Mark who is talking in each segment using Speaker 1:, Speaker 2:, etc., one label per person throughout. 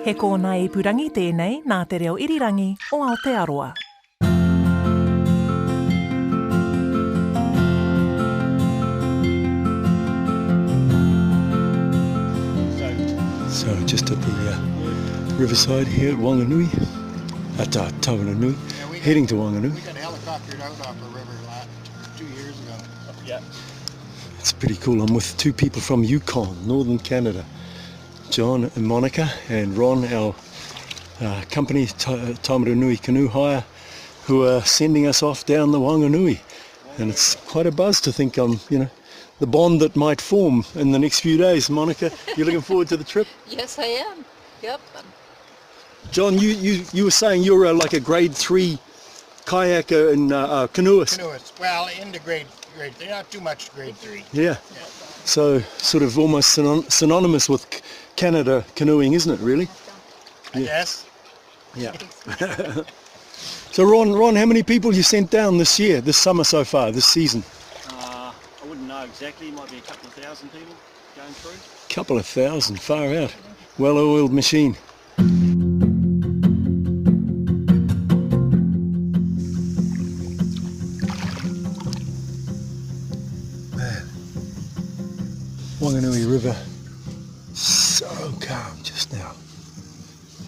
Speaker 1: He kōna ipurangi tēnei nā te reo irirangi o Aotearoa.
Speaker 2: So just at the riverside here at Whanganui, at Tawananui, heading to Whanganui.
Speaker 3: We got helicoptered out off the river 2 years ago. Yeah.
Speaker 2: It's pretty cool. I'm with two people from Yukon, northern Canada. John and Monica, and Ron, our company, Tawananui Canoe Hire, who are sending us off down the Whanganui. And it's quite a buzz to think the bond that might form in the next few days. Monica, you looking forward to the trip?
Speaker 4: Yes, I am. Yep.
Speaker 2: John, you were saying you're like a grade 3 kayaker and canoeist.
Speaker 3: Canoeist. Well, into grade 3, not too much grade 3.
Speaker 2: Yeah. So sort of almost synonymous with Canada canoeing, isn't it, really?
Speaker 3: I guess.
Speaker 2: Yeah. So Ron, how many people you sent down this summer so far, this season?
Speaker 5: I wouldn't know exactly. It might be a couple of thousand people going through.
Speaker 2: Couple of thousand, far out. Well-oiled machine. Man, Whanganui River, so calm just now.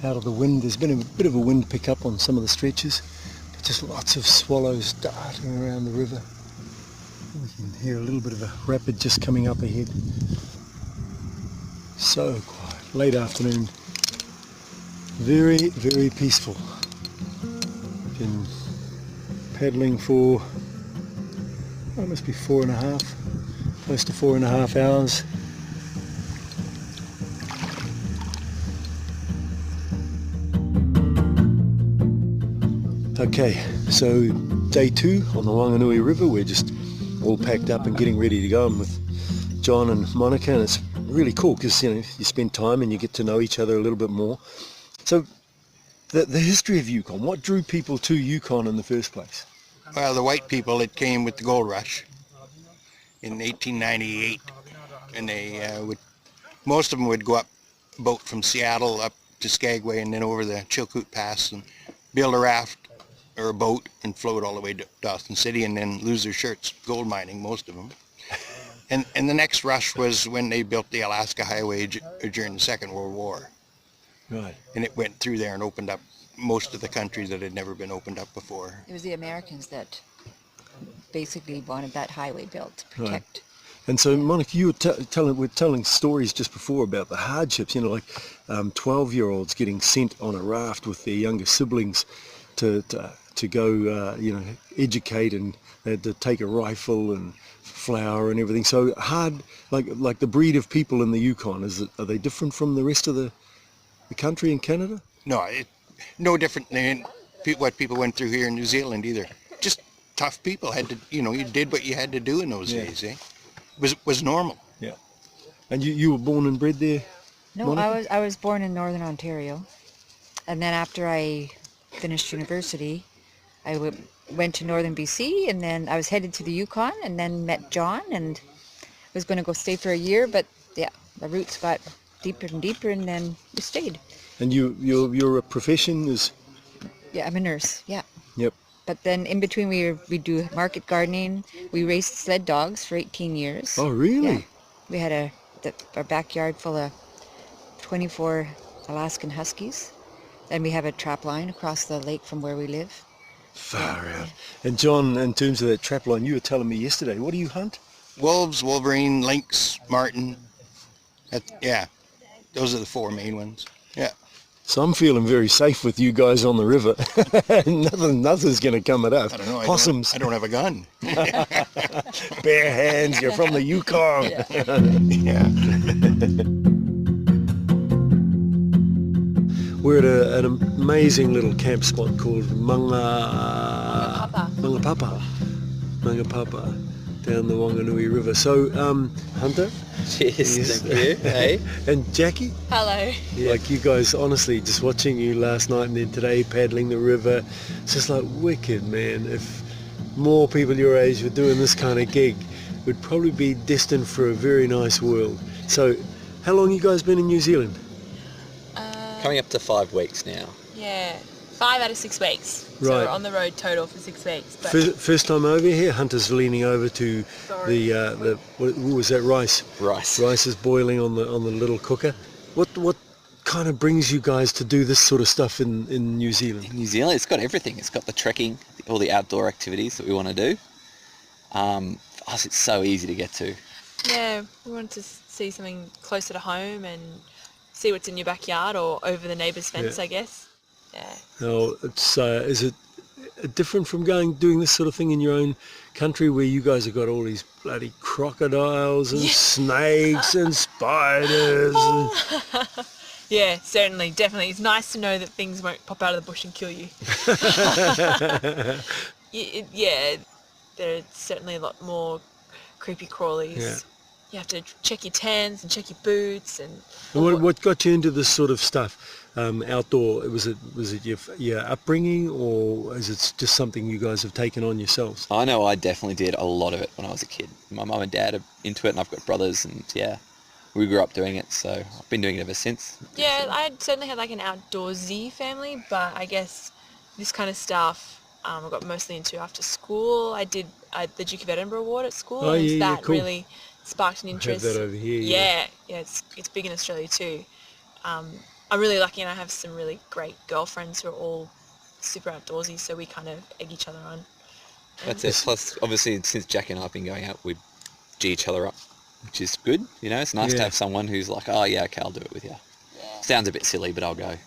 Speaker 2: Out of the wind, there's been a bit of a wind pickup on some of the stretches, but just lots of swallows darting around the river. We can hear a little bit of a rapid just coming up ahead. So quiet, late afternoon. Very, very peaceful. Been paddling for, it must be close to 4.5 hours. Okay, so day 2 on the Whanganui River. We're just all packed up and getting ready to go. I'm with John and Monica, and it's really cool because you spend time and you get to know each other a little bit more. So the history of Yukon, what drew people to Yukon in the first place?
Speaker 3: Well, the white people, it came with the gold rush in 1898, and most of them would go up boat from Seattle up to Skagway and then over the Chilkoot Pass and build a raft or a boat and float all the way to Dawson City and then lose their shirts gold mining, most of them. And the next rush was when they built the Alaska Highway during the Second World War.
Speaker 2: Right.
Speaker 3: And it went through there and opened up most of the countries that had never been opened up before.
Speaker 4: It was the Americans that basically wanted that highway built to protect.
Speaker 2: Right. And so, Monica, you were telling stories just before about the hardships, like 12-year-olds getting sent on a raft with their younger siblings to go, educate, and they had to take a rifle and flour and everything. So hard, like the breed of people in the Yukon, are they different from the rest of the country in Canada?
Speaker 3: No, no different than what people went through here in New Zealand either. Just tough people. Had to, you did what you had to do in those days, eh? Was normal.
Speaker 2: Yeah. And you were born and bred there?
Speaker 4: No,
Speaker 2: Monica?
Speaker 4: I was born in Northern Ontario, and then after I finished university, I went to Northern BC, and then I was headed to the Yukon, and then met John, and was going to go stay for a year, but yeah, the roots got deeper and deeper, and then we stayed.
Speaker 2: And your profession is?
Speaker 4: Yeah, I'm a nurse. Yeah.
Speaker 2: Yep.
Speaker 4: But then in between we do market gardening. We raced sled dogs for 18 years.
Speaker 2: Oh, really?
Speaker 4: Yeah. We had our backyard full of 24 Alaskan Huskies. Then we have a trap line across the lake from where we live.
Speaker 2: Far out. And John, in terms of that trap line, you were telling me yesterday, what do you hunt?
Speaker 3: Wolves, wolverine, lynx, marten. Yeah, those are the 4 main ones. Yeah.
Speaker 2: So I'm feeling very safe with you guys on the river. Nothing's going to come at us.
Speaker 3: I don't know.
Speaker 2: Possums.
Speaker 3: I don't have a gun.
Speaker 2: Bare hands. You're from the Yukon.
Speaker 3: Yeah.
Speaker 2: We're at an amazing little camp spot called Mangapapa down the Whanganui River. So, Hunter?
Speaker 6: Cheers,
Speaker 2: Yes.
Speaker 6: thank you. Hey.
Speaker 2: And Jackie?
Speaker 4: Hello.
Speaker 2: Like you guys, honestly, just watching you last night and then today paddling the river, it's just like wicked, man. If more people your age were doing this kind of gig, we'd probably be destined for a very nice world. So, how long you guys been in New Zealand?
Speaker 6: Coming up to 5 weeks now.
Speaker 7: Yeah, 5 out of 6 weeks. So
Speaker 2: Right.
Speaker 7: we're on the road total for 6 weeks. But
Speaker 2: First time over here, Hunter's leaning over to the what was that, rice?
Speaker 6: Rice.
Speaker 2: Rice is boiling on the little cooker. What kind of brings you guys to do this sort of stuff in New Zealand?
Speaker 6: New Zealand, it's got everything. It's got the trekking, all the outdoor activities that we want to do. For us, it's so easy to get to.
Speaker 7: yeah, we wanted to see something closer to home and see what's in your backyard or over the neighbour's fence, I guess. Yeah.
Speaker 2: Now, it's is it different from doing this sort of thing in your own country, where you guys have got all these bloody crocodiles and snakes and spiders? And...
Speaker 7: Yeah, certainly, definitely. It's nice to know that things won't pop out of the bush and kill you. Yeah, there's certainly a lot more creepy crawlies.
Speaker 2: Yeah.
Speaker 7: You have to check your tents and check your boots and...
Speaker 2: What got you into this sort of stuff? Outdoor, was it your upbringing, or is it just something you guys have taken on yourselves?
Speaker 6: I know I definitely did a lot of it when I was a kid. My mum and dad are into it, and I've got brothers, and yeah, we grew up doing it, so I've been doing it ever since.
Speaker 7: Yeah, I certainly had like an outdoorsy family, but I guess this kind of stuff I got mostly into after school. I did the Duke of Edinburgh Award at school,
Speaker 2: Oh,
Speaker 7: and
Speaker 2: yeah,
Speaker 7: that
Speaker 2: cool.
Speaker 7: really sparked an
Speaker 2: I have
Speaker 7: interest.
Speaker 2: that over here.
Speaker 7: Yeah, it's big in Australia too. I'm really lucky, and I have some really great girlfriends who are all super outdoorsy, so we kind of egg each other on.
Speaker 6: That's it. Plus, obviously, since Jack and I have been going out, we G each other up, which is good. You know, it's nice to have someone who's like, oh yeah, okay, I'll do it with you. Sounds a bit silly, but I'll go.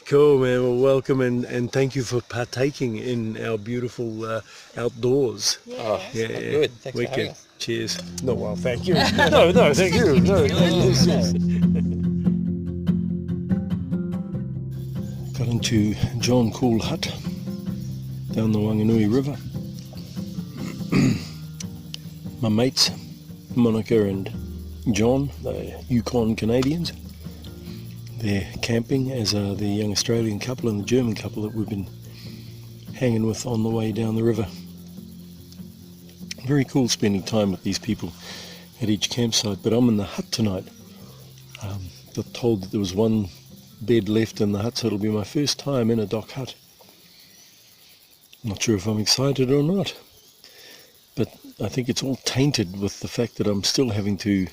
Speaker 2: Cool, man. Well, welcome, and thank you for partaking in our beautiful outdoors.
Speaker 6: Oh,
Speaker 2: Yeah,
Speaker 6: good. Thanks for having us.
Speaker 2: Cheers. No, well, thank you. no, thank you. No, yes. Got into John Cool Hut down the Whanganui River. My mates, Monica and John, they're Yukon Canadians. They're camping, as are the young Australian couple and the German couple that we've been hanging with on the way down the river. Very cool spending time with these people at each campsite, but I'm in the hut tonight. Got told that there was one bed left in the hut, so it'll be my first time in a dock hut. Not sure if I'm excited or not, but I think it's all tainted with the fact that I'm still having to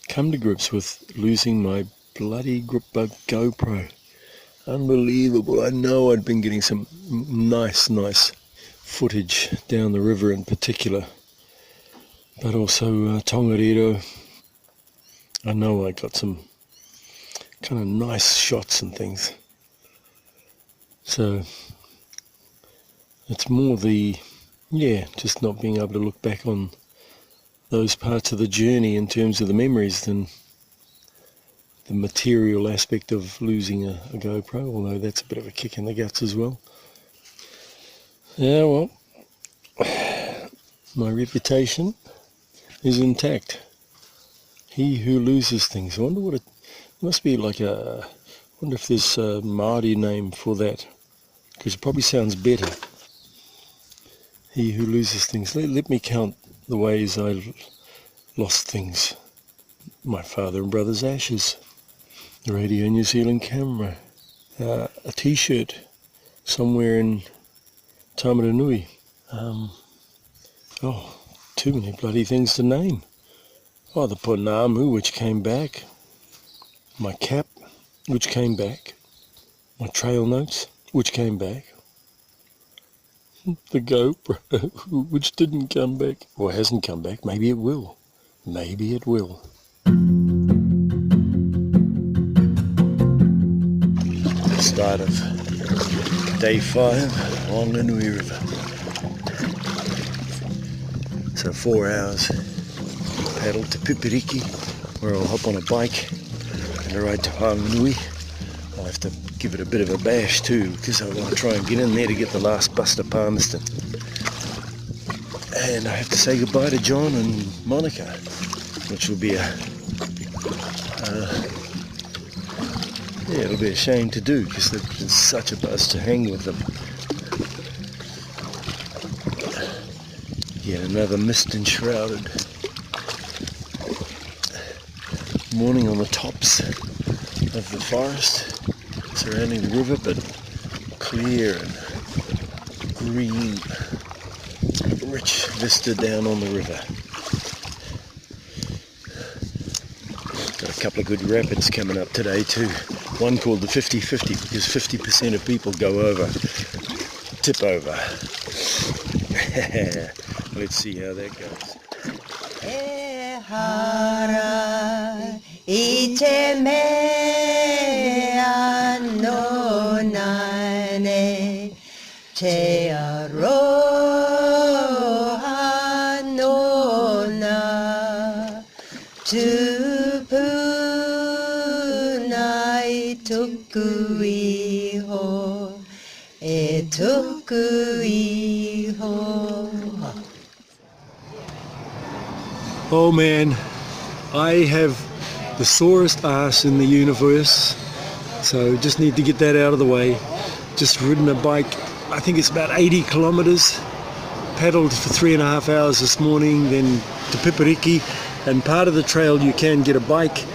Speaker 2: come to grips with losing my bloody grip bug GoPro. Unbelievable. I know I'd been getting some nice footage down the river in particular, but also Tongariro. I know I got some kind of nice shots and things. So it's more just not being able to look back on those parts of the journey in terms of the memories than the material aspect of losing a GoPro, although that's a bit of a kick in the guts as well. Yeah, well, my reputation is intact. He who loses things. I wonder what it must be like. I wonder if there's a Māori name for that, because it probably sounds better. He who loses things. Let me count the ways I lost things. My father and brother's ashes, the Radio New Zealand camera, a t-shirt somewhere in Tamaranui. Too many bloody things to name. Oh, the Ponamu, which came back. My cap, which came back. My trail notes, which came back. The GoPro, which didn't come back. Or hasn't come back. Maybe it will. Maybe it will. Start of day 5, Whanganui River. So 4 hours paddle to Pipiriki, where I'll hop on a bike and ride to Whanganui. I'll have to give it a bit of a bash too, because I want to try and get in there to get the last bus to Palmerston. And I have to say goodbye to John and Monica, which will be it'll be a shame to do, because they've been such a buzz to hang with them. Yet another mist enshrouded morning on the tops of the forest surrounding the river, but clear and green, rich vista down on the river. Got a couple of good rapids coming up today too. One called the 50-50 because 50% of people go over, tip over. Let's see how that goes. Oh man, I have the sorest arse in the universe, so just need to get that out of the way. Just ridden a bike, I think it's about 80 kilometers, paddled for 3.5 hours this morning, then to Pipariki, and part of the trail you can get a bike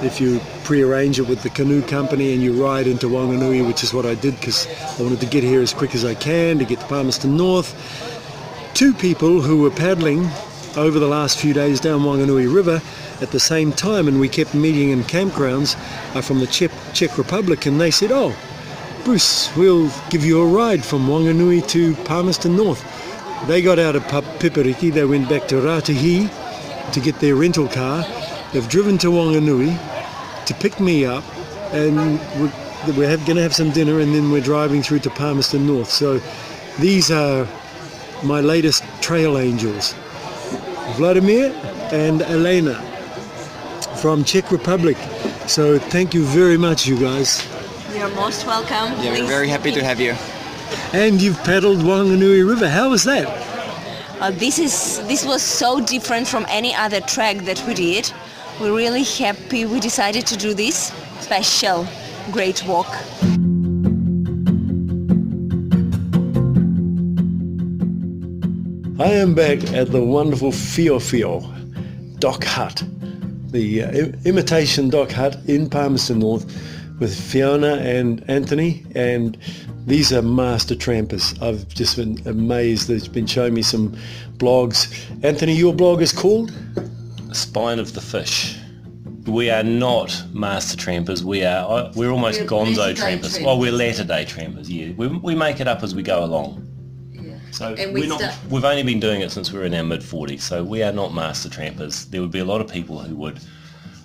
Speaker 2: if you pre-arrange it with the canoe company and you ride into Whanganui, which is what I did because I wanted to get here as quick as I can to get to Palmerston North. Two people who were paddling over the last few days down Whanganui River at the same time, and we kept meeting in campgrounds, are from the Czech Republic, and they said, "Oh, Bruce, we'll give you a ride from Whanganui to Palmerston North." They got out of Pipariki, they went back to Ratahi to get their rental car. They've driven to Whanganui to pick me up, and we're going to have some dinner, and then we're driving through to Palmerston North. So these are my latest trail angels, Vladimir and Elena from Czech Republic. So thank you very much, you guys.
Speaker 8: You're most welcome.
Speaker 9: Yeah, we're very happy to have you.
Speaker 2: And you've paddled Whanganui River. How was that?
Speaker 8: This was so different from any other trek that we did. We're really happy we decided to do this special great walk.
Speaker 2: I am back at the wonderful Fio dock hut, the imitation dock hut in Palmerston North with Fiona and Anthony, and these are master trampers. I've just been amazed. They've been showing me some blogs. Anthony, your blog is called?
Speaker 10: Spine of the Fish. We are not master trampers. We're almost gonzo trampers. Well, we're latter day trampers. Yeah, we make it up as we go along. So we've only been doing it since we were in our mid-40s, so we are not master trampers. There would be a lot of people who would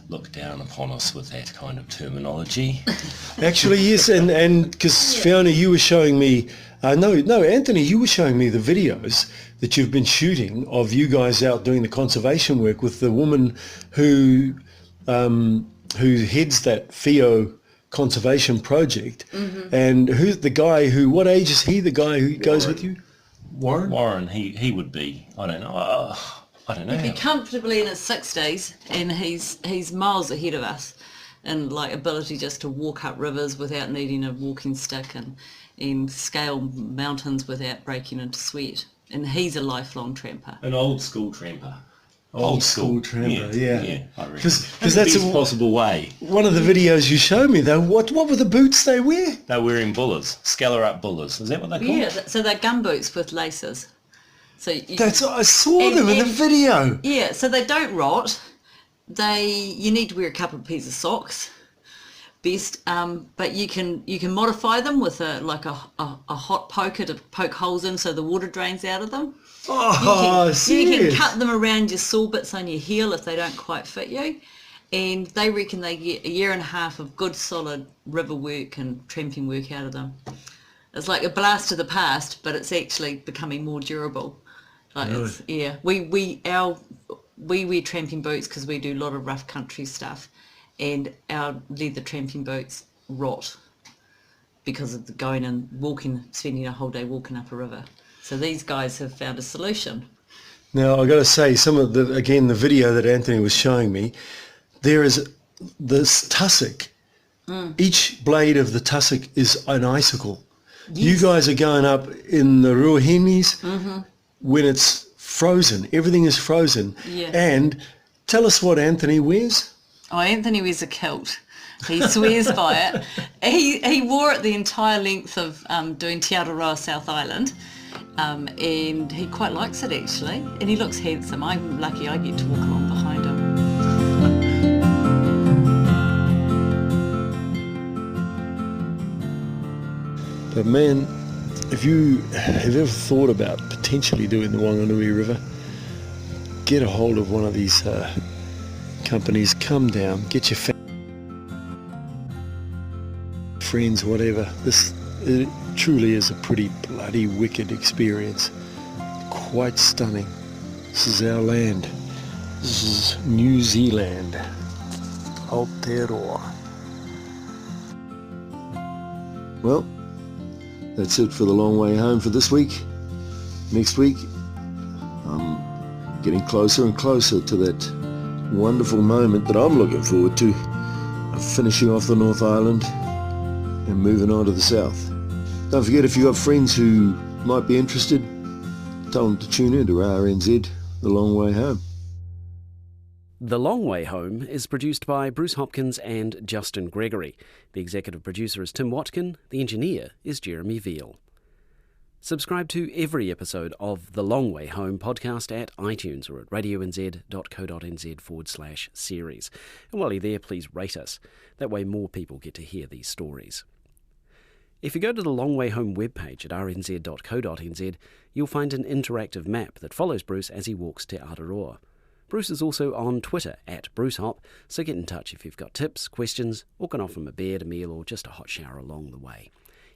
Speaker 10: look down upon us with that kind of terminology.
Speaker 2: Actually, yes, and because Fiona, you were showing me, no, Anthony, you were showing me the videos that you've been shooting of you guys out doing the conservation work with the woman who heads that Fio conservation project, and who's the guy who, what age is he, the guy who goes with you?
Speaker 10: Warren, he would be, I don't know.
Speaker 11: He'd be comfortably in his 60s, and he's miles ahead of us in like ability just to walk up rivers without needing a walking stick and scale mountains without breaking into sweat. And he's a lifelong tramper.
Speaker 10: An old school tramper.
Speaker 2: Old school tramper, yeah.
Speaker 10: Because that's the possible way.
Speaker 2: One of the videos you showed me, though, what were the boots they wear?
Speaker 10: They're wearing bullers, scalar up bullers. Is that what they're called?
Speaker 11: Yeah, so they're gum boots with laces. So
Speaker 2: I saw them in the video.
Speaker 11: Yeah, so they don't rot. You need to wear a couple of pairs of socks, best. But you can modify them with a hot poker to poke holes in so the water drains out of them. You can cut them around your sore bits on your heel if they don't quite fit you. And they reckon they get 1.5 years of good solid river work and tramping work out of them. It's like a blast to the past, but it's actually becoming more durable. Like really? We wear tramping boots because we do a lot of rough country stuff, and our leather tramping boots rot because of the going and walking, spending a whole day walking up a river. So these guys have found a solution.
Speaker 2: Now I've got to say, some of the video that Anthony was showing me, there is this tussock. Each blade of the tussock is an icicle. Yes. You guys are going up in the Ruahinis when it's frozen. Everything is frozen.
Speaker 11: Yeah.
Speaker 2: And tell us what Anthony wears.
Speaker 11: Oh, Anthony wears a kilt. He swears by it. He wore it the entire length of doing Te Aroha South Island, and he quite likes it actually. And he looks handsome. I'm lucky I get to walk along behind him.
Speaker 2: But man, if you have ever thought about potentially doing the Whanganui River, get a hold of one of these companies, come down, get your friends, whatever. It truly is a pretty bloody wicked experience. Quite stunning. This is our land. This is New Zealand. Aotearoa. Well, that's it for the long way home for this week. Next week, I'm getting closer and closer to that wonderful moment that I'm looking forward to, of finishing off the North Island and moving on to the south. Don't forget, if you've got friends who might be interested, tell them to tune in to RNZ, The Long Way Home.
Speaker 9: The Long Way Home is produced by Bruce Hopkins and Justin Gregory. The executive producer is Tim Watkin. The engineer is Jeremy Veal. Subscribe to every episode of The Long Way Home podcast at iTunes or at radionz.co.nz/series. And while you're there, please rate us. That way more people get to hear these stories. If you go to the Long Way Home webpage at rnz.co.nz, you'll find an interactive map that follows Bruce as he walks to Aotearoa. Bruce is also on Twitter at BruceHop, so get in touch if you've got tips, questions, or can offer him a bed, a meal, or just a hot shower along the way.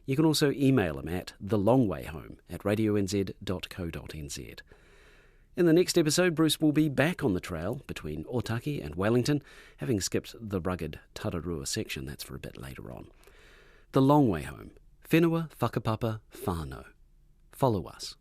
Speaker 9: You can also email him at thelongwayhome@radionz.co.nz. In the next episode, Bruce will be back on the trail between Otaki and Wellington, having skipped the rugged Tararua section. That's for a bit later on. The Long Way Home. Whenua whakapapa whānau. Follow us.